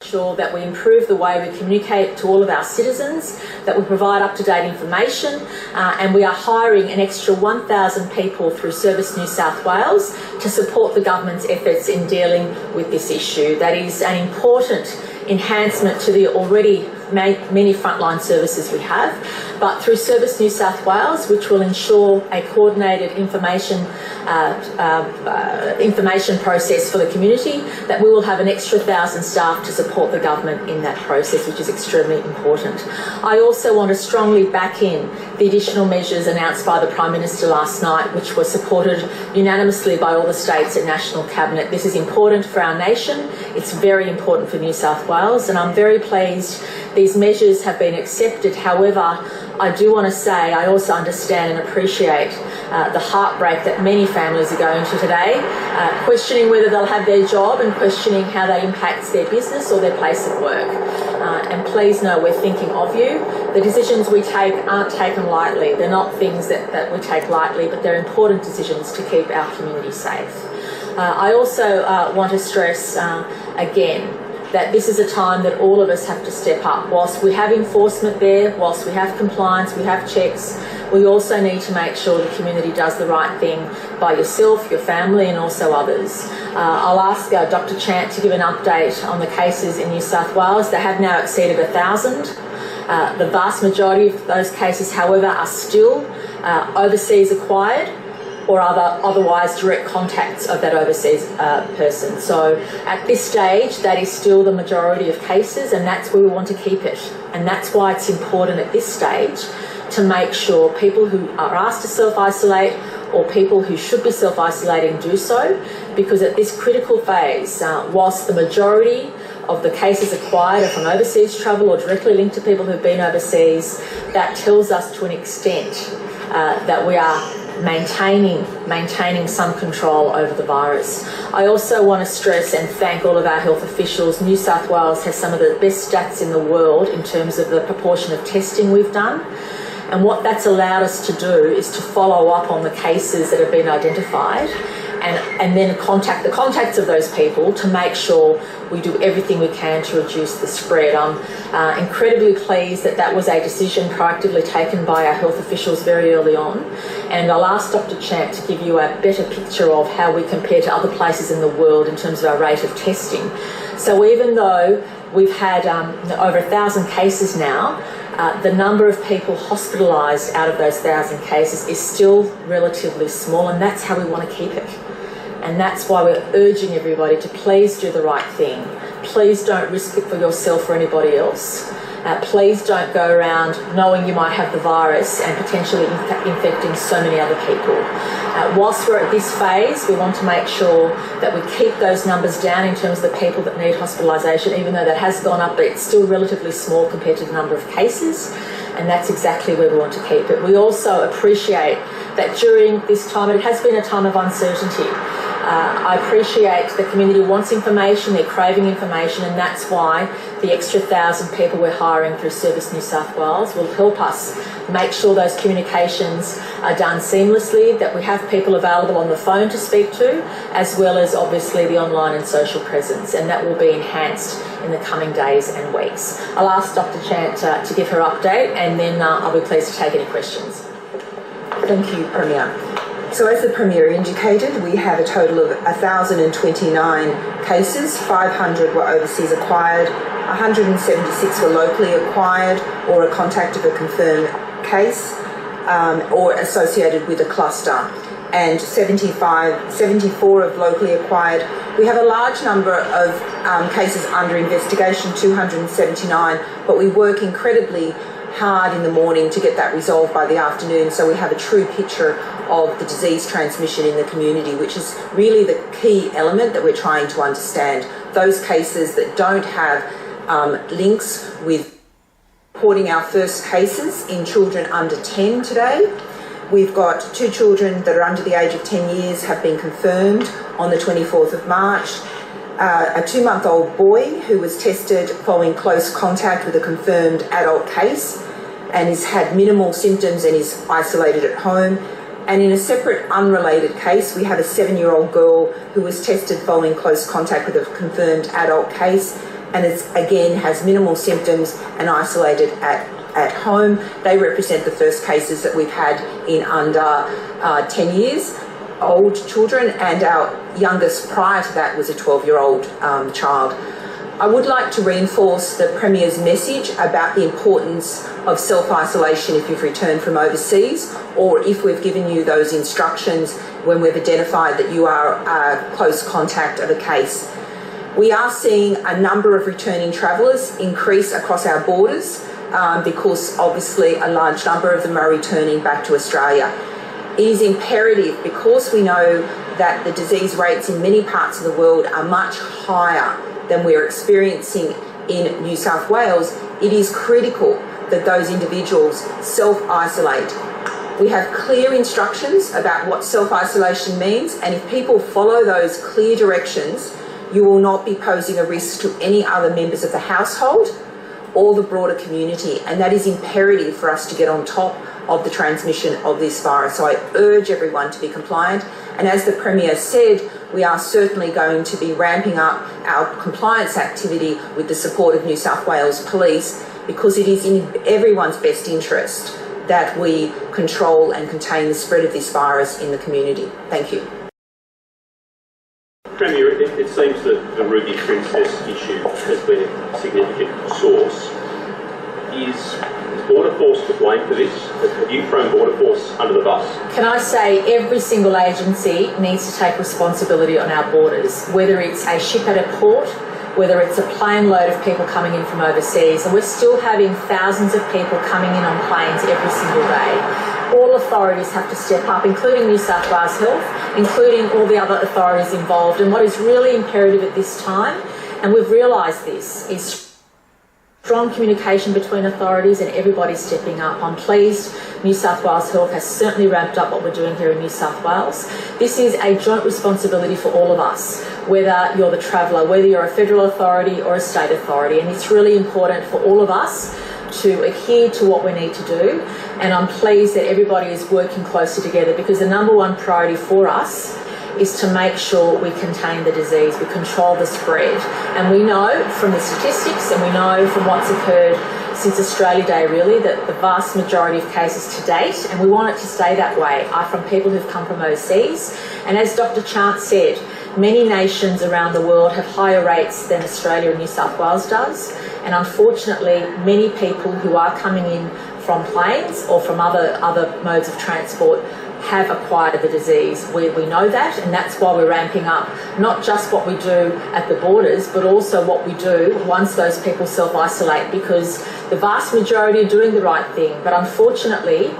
sure that we improve the way we communicate to all of our citizens, that we provide up-to-date information, and we are hiring an extra 1,000 people through Service New South Wales to support the government's efforts in dealing with this issue. That is an important enhancement to the already many frontline services we have, but through Service New South Wales, which will ensure a coordinated information process for the community, that we will have an extra 1,000 staff to support the government in that process, which is extremely important. I also want to strongly back in the additional measures announced by the Prime Minister last night, which were supported unanimously by all the states and National Cabinet. This is important for our nation. It's very important for New South Wales, and I'm very pleased these measures have been accepted. However, I do want to say I also understand and appreciate the heartbreak that many families are going through today, questioning whether they'll have their job and questioning how that impacts their business or their place of work. And please know we're thinking of you. The decisions we take aren't taken lightly. They're not things that we take lightly, but they're important decisions to keep our community safe. I also want to stress again that this is a time that all of us have to step up. Whilst we have enforcement there, whilst we have compliance, we have checks, we also need to make sure the community does the right thing by yourself, your family, and also others. I'll ask Dr. Chant to give an update on the cases in New South Wales. They have now exceeded 1,000. The vast majority of those cases, however, are still overseas acquired or otherwise direct contacts of that overseas person. So at this stage, that is still the majority of cases, and that's where we want to keep it. And that's why it's important at this stage to make sure people who are asked to self-isolate or people who should be self-isolating do so, because at this critical phase, whilst the majority of the cases acquired are from overseas travel or directly linked to people who've been overseas, that tells us to an extent that we are maintaining some control over the virus. I also want to stress and thank all of our health officials. New South Wales has some of the best stats in the world in terms of the proportion of testing we've done. And what that's allowed us to do is to follow up on the cases that have been identified and then contact the contacts of those people to make sure we do everything we can to reduce the spread. I'm incredibly pleased that that was a decision proactively taken by our health officials very early on. And I'll ask Dr. Chant to give you a better picture of how we compare to other places in the world in terms of our rate of testing. So even though we've had over 1,000 cases now, the number of people hospitalised out of those 1,000 cases is still relatively small, and that's how we want to keep it. And that's why we're urging everybody to please do the right thing. Please don't risk it for yourself or anybody else. Please don't go around knowing you might have the virus and potentially infecting so many other people. Whilst we're at this phase, we want to make sure that we keep those numbers down in terms of the people that need hospitalisation, even though that has gone up, but it's still relatively small compared to the number of cases. And that's exactly where we want to keep it. We also appreciate that during this time, it has been a time of uncertainty. I appreciate the community wants information, they're craving information, and that's why the extra 1,000 people we're hiring through Service New South Wales will help us make sure those communications are done seamlessly, that we have people available on the phone to speak to, as well as obviously the online and social presence, and that will be enhanced in the coming days and weeks. I'll ask Dr. Chant to give her update, and then I'll be pleased to take any questions. Thank you, Premier. So as the Premier indicated, we have a total of 1,029 cases, 500 were overseas acquired, 176 were locally acquired or a contact of a confirmed case or associated with a cluster, and 74 of locally acquired. We have a large number of cases under investigation, 279, but we work incredibly hard in the morning to get that resolved by the afternoon, so we have a true picture of the disease transmission in the community, which is really the key element that we're trying to understand. Those cases that don't have links with reporting our first cases in children under 10 today. We've got 2 children that are under the age of 10 years have been confirmed on the 24th of March. A 2-month-old boy who was tested following close contact with a confirmed adult case and has had minimal symptoms and is isolated at home. And in a separate unrelated case, we have a 7-year-old girl who was tested following close contact with a confirmed adult case and it's again has minimal symptoms and isolated at home. They represent the first cases that we've had in under 10 years old children, and our youngest prior to that was a 12-year-old child. I would like to reinforce the Premier's message about the importance of self-isolation if you've returned from overseas, or if we've given you those instructions when we've identified that you are a close contact of a case. We are seeing a number of returning travellers increase across our borders because obviously a large number of them are returning back to Australia. It is imperative, because we know that the disease rates in many parts of the world are much higher than we're experiencing in New South Wales, it is critical that those individuals self-isolate. We have clear instructions about what self-isolation means, and if people follow those clear directions, you will not be posing a risk to any other members of the household or the broader community, and that is imperative for us to get on top of the transmission of this virus. So I urge everyone to be compliant, and as the Premier said, we are certainly going to be ramping up our compliance activity with the support of New South Wales Police, because it is in everyone's best interest that we control and contain the spread of this virus in the community. Thank you. Premier, it seems that the Ruby Princess issue has been a significant source. Is Border Force to blame for this? Have you thrown Border Force under the bus? Can I say every single agency needs to take responsibility on our borders, whether it's a ship at a port, whether it's a plane load of people coming in from overseas, and we're still having thousands of people coming in on planes every single day. All authorities have to step up, including New South Wales Health, including all the other authorities involved. And what is really imperative at this time, and we've realised this, is strong communication between authorities and everybody stepping up. I'm pleased New South Wales Health has certainly ramped up what we're doing here in New South Wales. This is a joint responsibility for all of us, whether you're the traveller, whether you're a federal authority or a state authority, and it's really important for all of us to adhere to what we need to do, and I'm pleased that everybody is working closer together, because the number one priority for us is to make sure we contain the disease, we control the spread. And we know from the statistics, and we know from what's occurred since Australia Day really, that the vast majority of cases to date, and we want it to stay that way, are from people who've come from overseas. And as Dr. Chant said, many nations around the world have higher rates than Australia and New South Wales does. And unfortunately, many people who are coming in from planes or from other modes of transport have acquired the disease. We know that, and that's why we're ramping up not just what we do at the borders, but also what we do once those people self-isolate, because the vast majority are doing the right thing. But unfortunately,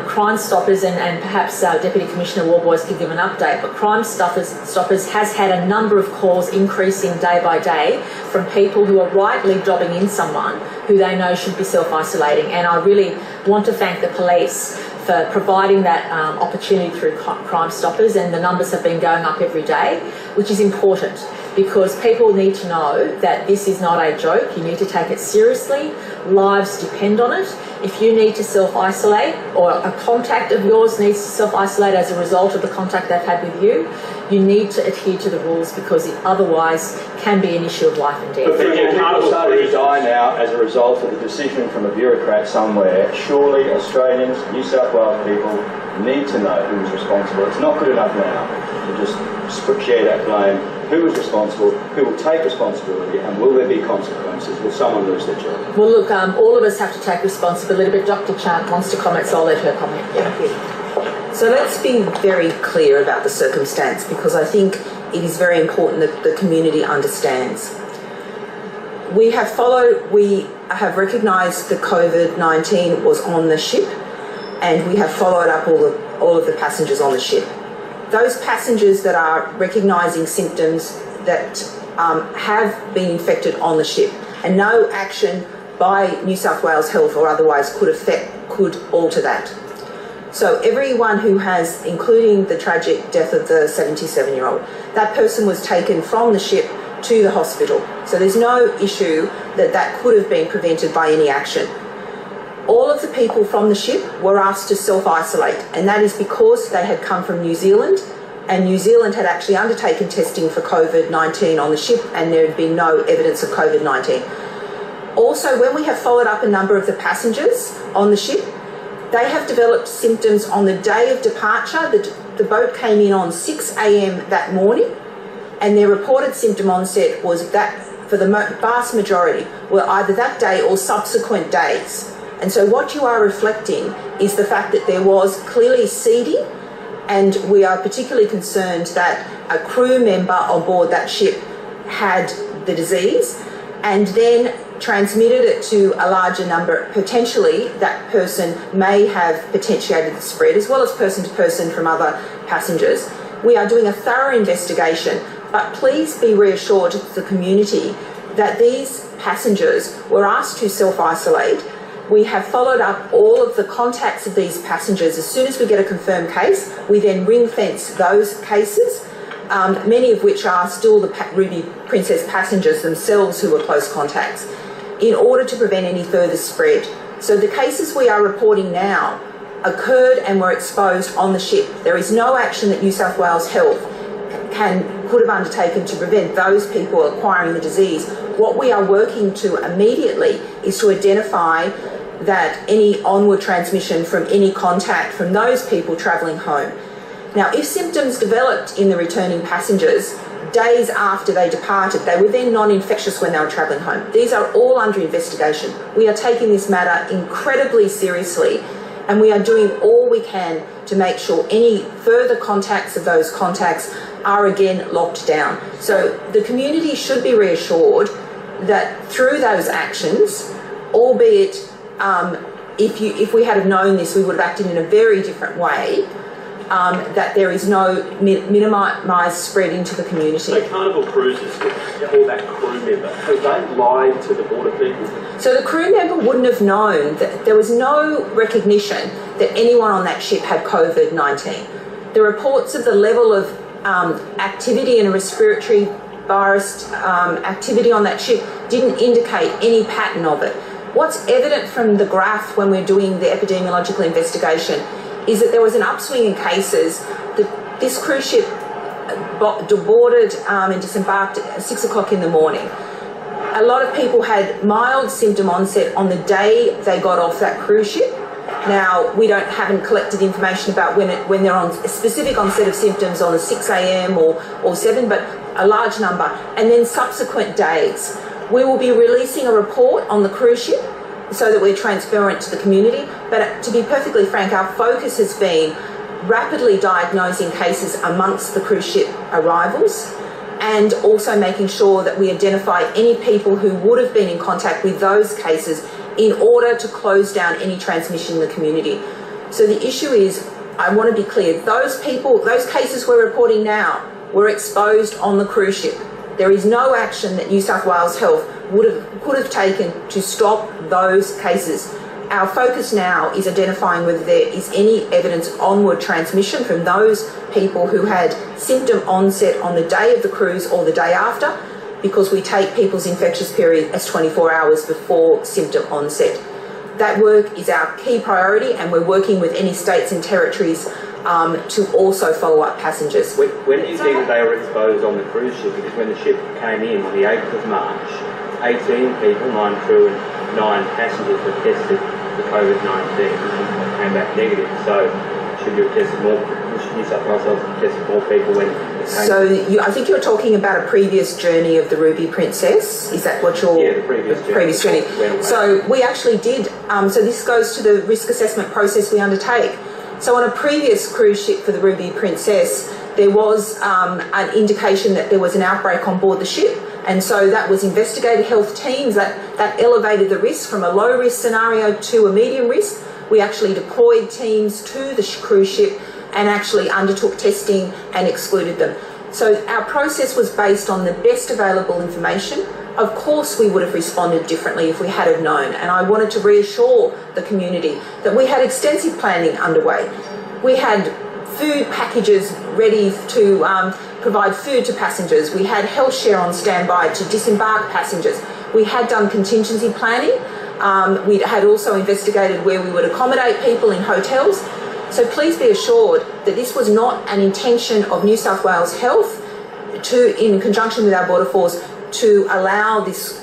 Crime Stoppers, and perhaps Deputy Commissioner Worboys can give an update, but Crime Stoppers has had a number of calls increasing day by day from people who are rightly dobbing in someone who they know should be self-isolating. And I really want to thank the police for providing that opportunity through Crime Stoppers, and the numbers have been going up every day, which is important, because people need to know that this is not a joke. You need to take it seriously. Lives depend on it. If you need to self-isolate, or a contact of yours needs to self-isolate as a result of the contact they've had with you, you need to adhere to the rules, because it otherwise can be an issue of life and death. People are starting to die now as a result of a decision from a bureaucrat somewhere. Surely Australians, New South Wales people need to know who is responsible. It's not good enough now to just share that blame. Who is responsible? Who will take responsibility? And will there be consequences? Will someone lose their job? Well, look, all of us have to take responsibility, but Dr. Chant wants to comment, so I'll let her comment. Thank you. So let's be very clear about the circumstance, because I think it is very important that the community understands. We have recognised that COVID-19 was on the ship, and we have followed up all of the passengers on the ship. Those passengers that are recognising symptoms that have been infected on the ship, and no action by New South Wales Health or otherwise could alter that. So everyone who has, including the tragic death of the 77-year-old, that person was taken from the ship to the hospital. So there's no issue that could have been prevented by any action. All of the people from the ship were asked to self-isolate, and that is because they had come from New Zealand and New Zealand had actually undertaken testing for COVID-19 on the ship, and there had been no evidence of COVID-19. Also, when we have followed up a number of the passengers on the ship, they have developed symptoms on the day of departure. The boat came in on 6 a.m. that morning, and their reported symptom onset was that, for the vast majority, were either that day or subsequent days. And so what you are reflecting is the fact that there was clearly seeding, and we are particularly concerned that a crew member on board that ship had the disease and then transmitted it to a larger number. Potentially that person may have potentiated the spread, as well as person to person from other passengers. We are doing a thorough investigation, but please be reassured to the community that these passengers were asked to self-isolate. We have followed up all of the contacts of these passengers. As soon as we get a confirmed case, we then ring-fence those cases, many of which are still the Ruby Princess passengers themselves who were close contacts, in order to prevent any further spread. So the cases we are reporting now occurred and were exposed on the ship. There is no action that New South Wales Health could have undertaken to prevent those people acquiring the disease. What we are working to immediately is to identify that any onward transmission from any contact from those people travelling home. Now, if symptoms developed in the returning passengers days after they departed, they were then non-infectious when they were travelling home. These are all under investigation. We are taking this matter incredibly seriously, and we are doing all we can to make sure any further contacts of those contacts are again locked down. So the community should be reassured that through those actions, albeit if we had have known this, we would have acted in a very different way, that there is no minimised spread into the community. So Carnival Cruises, or that crew member, have they lied to the border people? So the crew member wouldn't have known that there was no recognition that anyone on that ship had COVID-19. The reports of the level of activity and respiratory virus activity on that ship didn't indicate any pattern of it. What's evident from the graph when we're doing the epidemiological investigation is that there was an upswing in cases. This cruise ship boarded and disembarked at 6 o'clock in the morning. A lot of people had mild symptom onset on the day they got off that cruise ship. Now, we haven't collected information about when they're on a specific onset of symptoms on a 6 a.m. or 7, but a large number. And then subsequent days. We will be releasing a report on the cruise ship so that we're transparent to the community. But to be perfectly frank, our focus has been rapidly diagnosing cases amongst the cruise ship arrivals, and also making sure that we identify any people who would have been in contact with those cases in order to close down any transmission in the community. So the issue is, I want to be clear, those cases we're reporting now were exposed on the cruise ship. There is no action that New South Wales Health could have taken to stop those cases. Our focus now is identifying whether there is any evidence of onward transmission from those people who had symptom onset on the day of the cruise or the day after, because we take people's infectious period as 24 hours before symptom onset. That work is our key priority, and we're working with any states and territories to also follow up passengers. When do you think that they were exposed on the cruise ship? Because when the ship came in on the 8th of March, 18 people, 9 crew and 9 passengers were tested for COVID-19 and came back negative. So should you have tested more? Should New South Wales have tested more people when it came? So I think you're talking about a previous journey of the Ruby Princess. Is that what you're... Yeah, the previous journey. So we actually did... so this goes to the risk assessment process we undertake. So on a previous cruise ship for the Ruby Princess, there was an indication that there was an outbreak on board the ship, and so that was investigated health teams that elevated the risk from a low risk scenario to a medium risk. We actually deployed teams to the cruise ship and actually undertook testing and excluded them. So our process was based on the best available information. Of course we would have responded differently if we had have known, and I wanted to reassure the community that we had extensive planning underway. We had food packages ready to provide food to passengers. We had health share on standby to disembark passengers. We had done contingency planning. We had also investigated where we would accommodate people in hotels. So please be assured that this was not an intention of New South Wales Health in conjunction with our Border Force, to allow this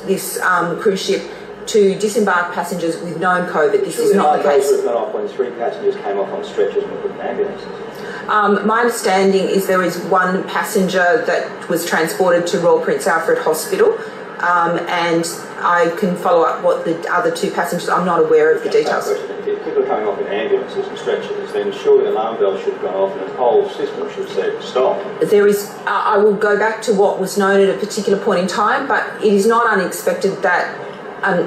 cruise ship to disembark passengers with known COVID. This is not the case. Would have gone off when 3 passengers came off on stretchers and were put in ambulances. My understanding is there is 1 passenger that was transported to Royal Prince Alfred Hospital, and I can follow up what the other 2 passengers. I'm not aware of the details. If people are coming off in ambulances and stretchers, then surely alarm bells should have gone off and the whole system should have said stop. There is. I will go back to what was known at a particular point in time, but it is not unexpected that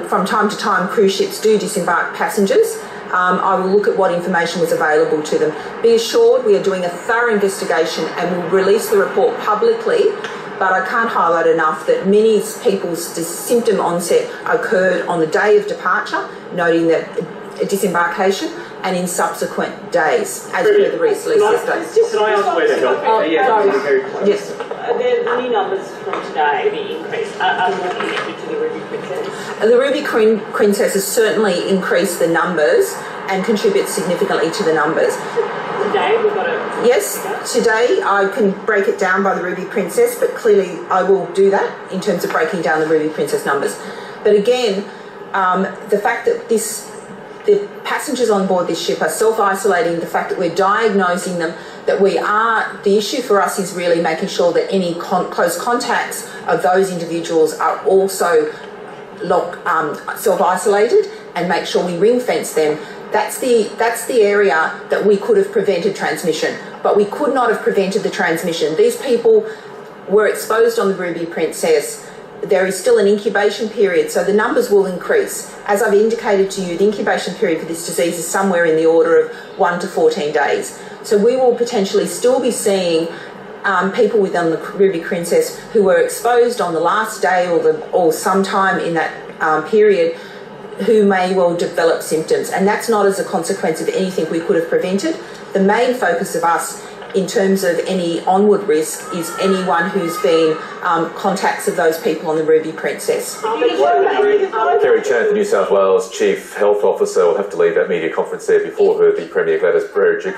from time to time cruise ships do disembark passengers. I will look at what information was available to them. Be assured we are doing a thorough investigation and will release the report publicly, but I can't highlight enough that many people's symptom onset occurred on the day of departure, noting that disembarkation, and in subsequent days, as per the release days. Can I ask where to help? Yes. The new numbers from today, the increase, are more connected to the Ruby Princess? The Ruby Princess has certainly increased the numbers and contributes significantly to the numbers. Today we've got a... Yes, today I can break it down by the Ruby Princess, but clearly I will do that in terms of breaking down the Ruby Princess numbers. But again, the fact that the passengers on board this ship are self-isolating, the fact that we're diagnosing them, the issue for us is really making sure that any close contacts of those individuals are also self-isolated, and make sure we ring-fence them. That's the area that we could have prevented transmission, but we could not have prevented the transmission. These people were exposed on the Ruby Princess. There is still an incubation period, so the numbers will increase. As I've indicated to you, the incubation period for this disease is somewhere in the order of 1 to 14 days. So we will potentially still be seeing people within the Ruby Princess who were exposed on the last day or sometime in that period, who may well develop symptoms. And that's not as a consequence of anything we could have prevented. The main focus of us in terms of any onward risk is anyone who's been contacts of those people on the Ruby Princess. Kerry Chant, the New South Wales Chief Health Officer, will have to leave that media conference there before her, the Premier Gladys Berejiklian.